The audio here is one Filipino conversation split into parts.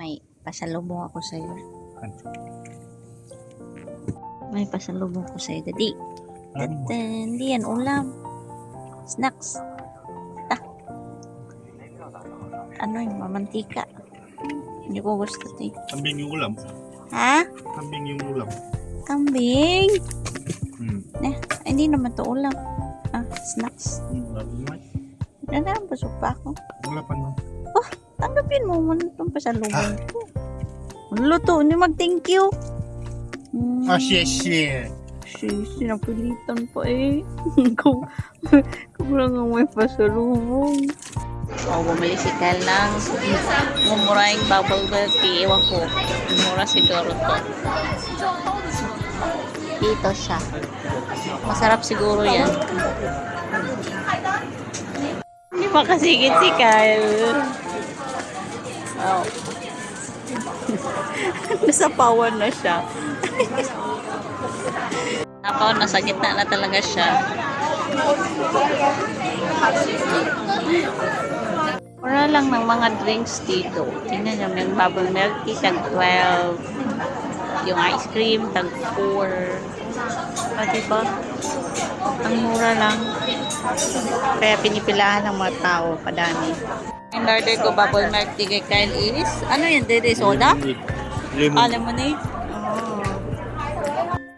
May pasalubong ako sa'yo. May pasalubong ko sa'yo, Daddy. Hindi yan ulam. Snacks. Ano yung mamantika? Hindi ko gusto ito. Kambing yung ulam. Ha? Kambing yung ulam. Kambing? Hindi naman to ulam. Snacks. Busog pa ako. Wala pa no. Tanggapin mo muna itong pasalubong ko. Luto, hindi mag-thank you. Shit. Sinapilitan pa eh. kung lang ang may pasalubong. Bumili si Kyle ng mumuraing bubble tea. Ewan ko. Mura siguro to. Dito siya. Masarap siguro yan. Hindi makasigit si Kyle. Oh. Nasapawan na siya. Napaw, nasa gitna na talaga siya. Wala lang ng mga drinks dito. Tingnan nyo, yung bubble milk tea, tag 12. Yung ice cream, tag 4. Diba? Ang mura lang. Kaya pinipilahan ng mga tao, padami. Ang order ko, bubble milk tea kay Kyle is, ano yun, dede soda? Lemonade?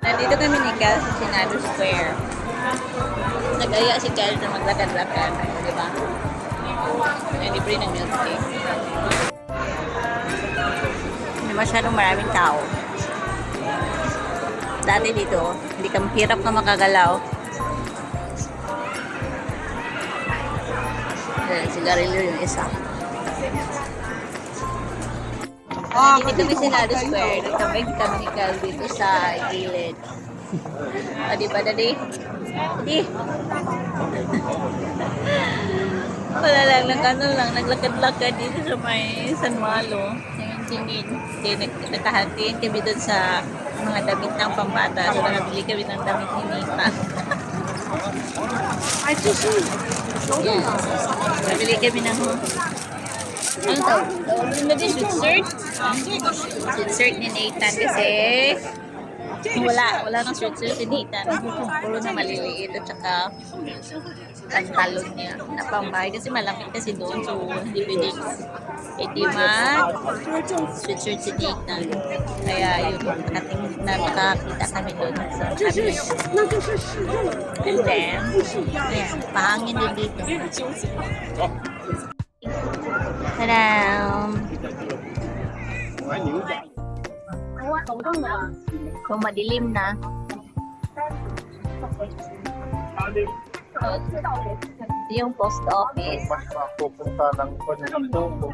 Nandito kami ni Kyle sa Senado Square. Nag-aya si Kyle na maglakad-lakad. Diba? May libre ng milk tea. Hindi masyadong maraming tao. Dati dito, hindi kami hirap na makagalaw. Sigarilyo yung isa. Nandito kami sa Senado Square. Nagkabig kami ni Kyle dito sa gilid. Diba, Daddy? Di. Wala lang, naglakad-lakad dito sa may San Malo. Tingin. Nakahatiin kami doon sa mga damit ng pambata. So, nakabili kami ng damit ni Nita. Yes. Nabili kami ng ano to? Sweatshirt? Sweatshirt ni Nathan kasi wala nang sweatshirt si Nathan. Puro na maliliit at saka ang talon niya na pambahay kasi malamig kasi doon, so hindi pwedeng sweatshirt si Nathan. Kaya yun, nakakita kami doon sa cabinet. And then ayan, pahangin din dito. Tadam! Kung madilim na, yung post office. Pupunta ng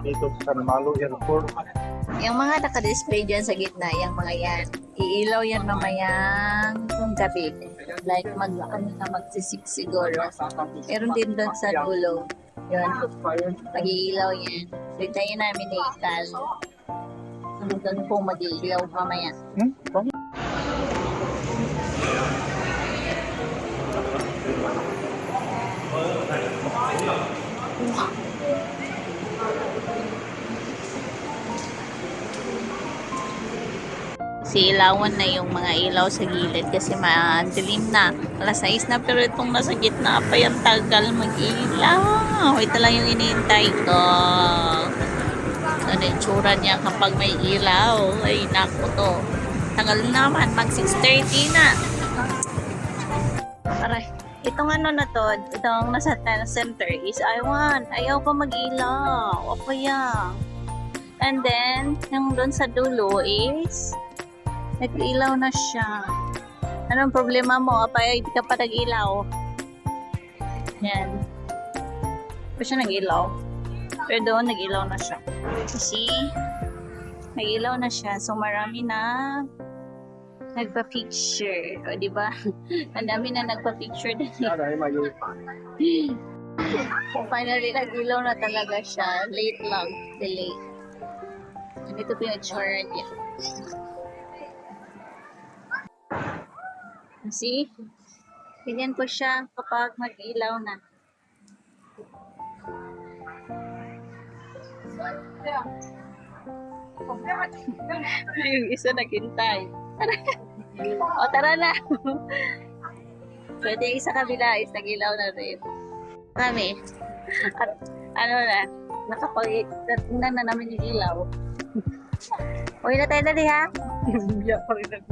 dito sa San Malo Airport. Yung mga naka-display dyan sa gitna, yung mga yan, iilaw yan mamayang gabi. Like magsisik siguro. Meron din doon sa dulo. Yun, mag-iilaw yan. Hintayin namin ni Ikal. Doon po mag-iilaw mamaya. Ilawan na yung mga ilaw sa gilid kasi madilim na. Alas 6 na, pero itong nasa gitna pa yung tagal mag-ilaw. Ito lang yung iniintay ko. Ano yung tsura niya kapag may ilaw. Ay, naku to. Tagal naman, mag 6:30 na. Aray. Itong ano na to, itong nasa center is ayaw pa mag-ilaw. O kaya. And then, yung doon sa dulo is nag-ilaw na siya. Anong problema mo? Apay, hindi ka pa nag-ilaw. Yan. Pa siya nag-ilaw. Pero doon, nag-ilaw na siya. See? Nag-ilaw na siya. So, marami na nagpa-picture. O, diba? Ang dami na nagpa-picture din. Finally, nag-ilaw na talaga siya. Late lang. Delay. Ito po yung chart niya. See? Ganyan po siya kapag mag-ilaw na. Yung isa naghintay. O, tara na. Pwede isa kabila is nagilaw na rin. Kami. At ano na, tingnan na namin yung ilaw. Uwi na tayo dali ha. Biyak pa rin ako.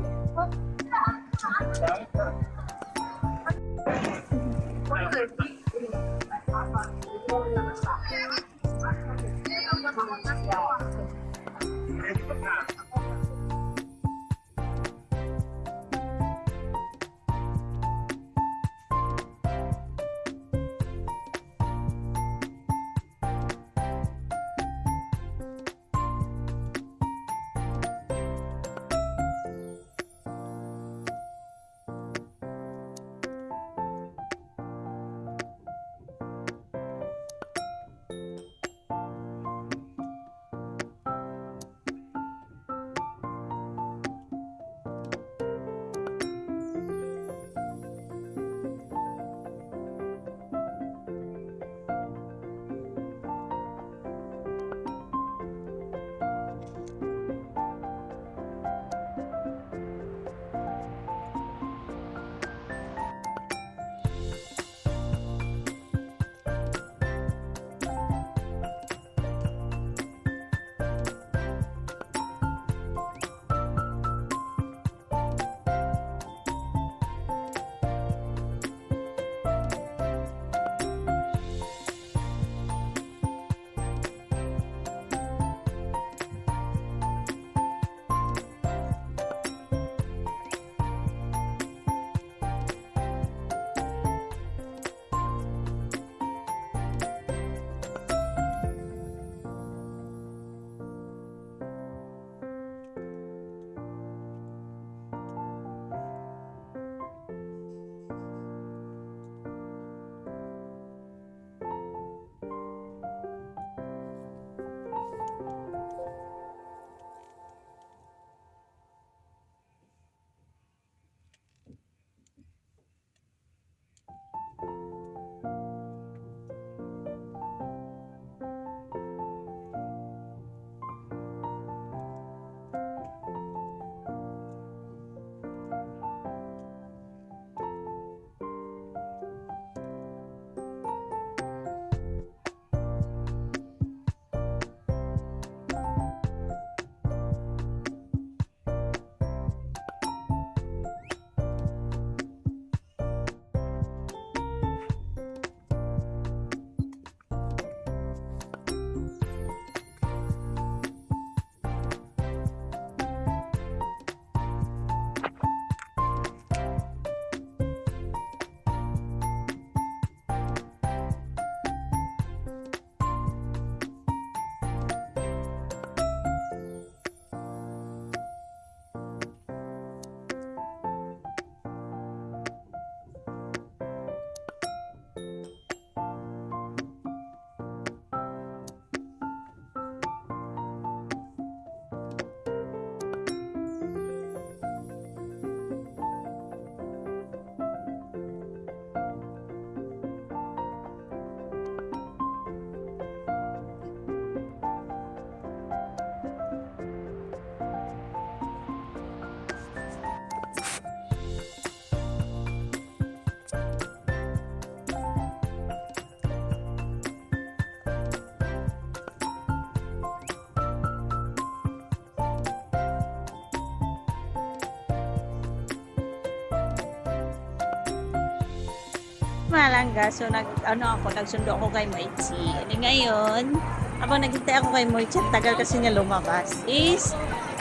Malangga, so nagsundo ako kay Moichi. And ngayon, habang naghintay ako kay Moichi, ang tagal kasi niya lumabas, is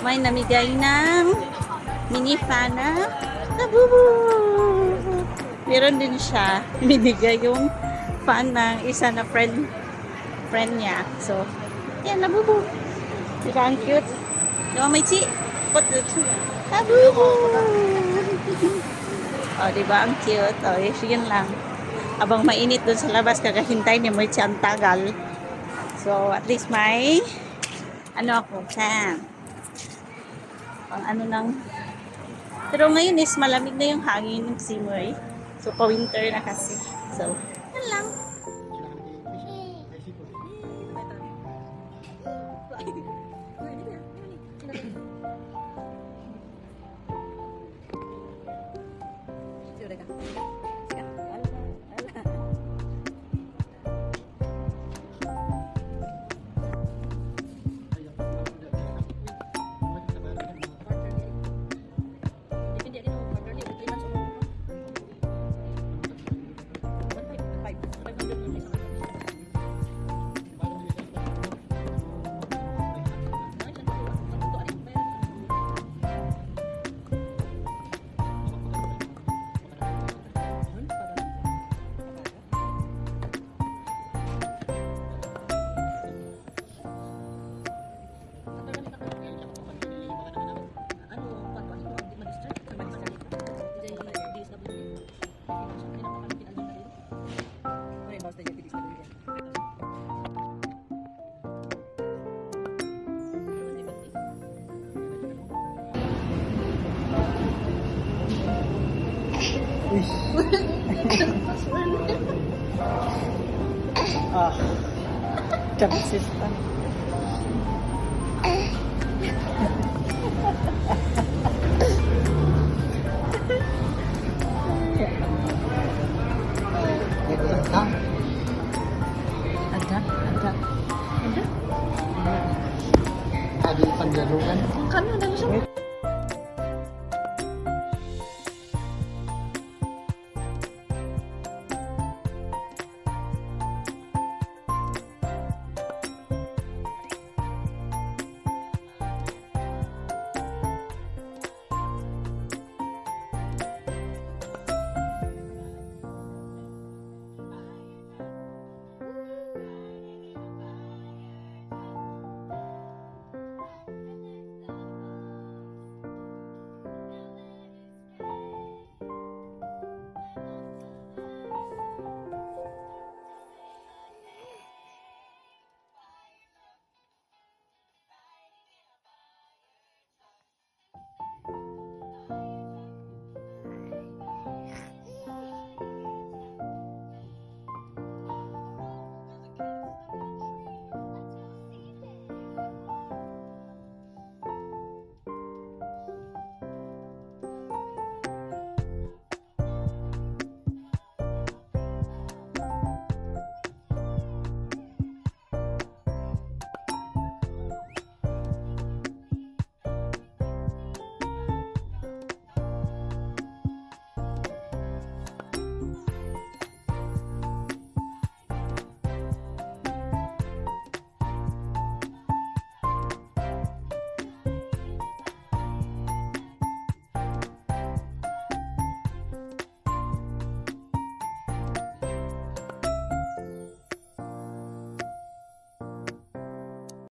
may namigay ng mini fan na Labubu. Meron din siya, binigay yung fan ng isa na friend niya. So, yan, Labubu. Diba ang cute? Diba Moichi? Labubu. Oh, diba ang cute? Oh, yun lang. Abang mainit doon sa labas, kakahintay ni Moichi ang tagal. So, at least may ako, fan. Pang ano nang. Pero ngayon is malamig na yung hangin ng Simoy. So, pa-winter na kasi. So, yan lang. Ah, Kapsis pa. Ada. Ada panjalukan. Kami udah bisa.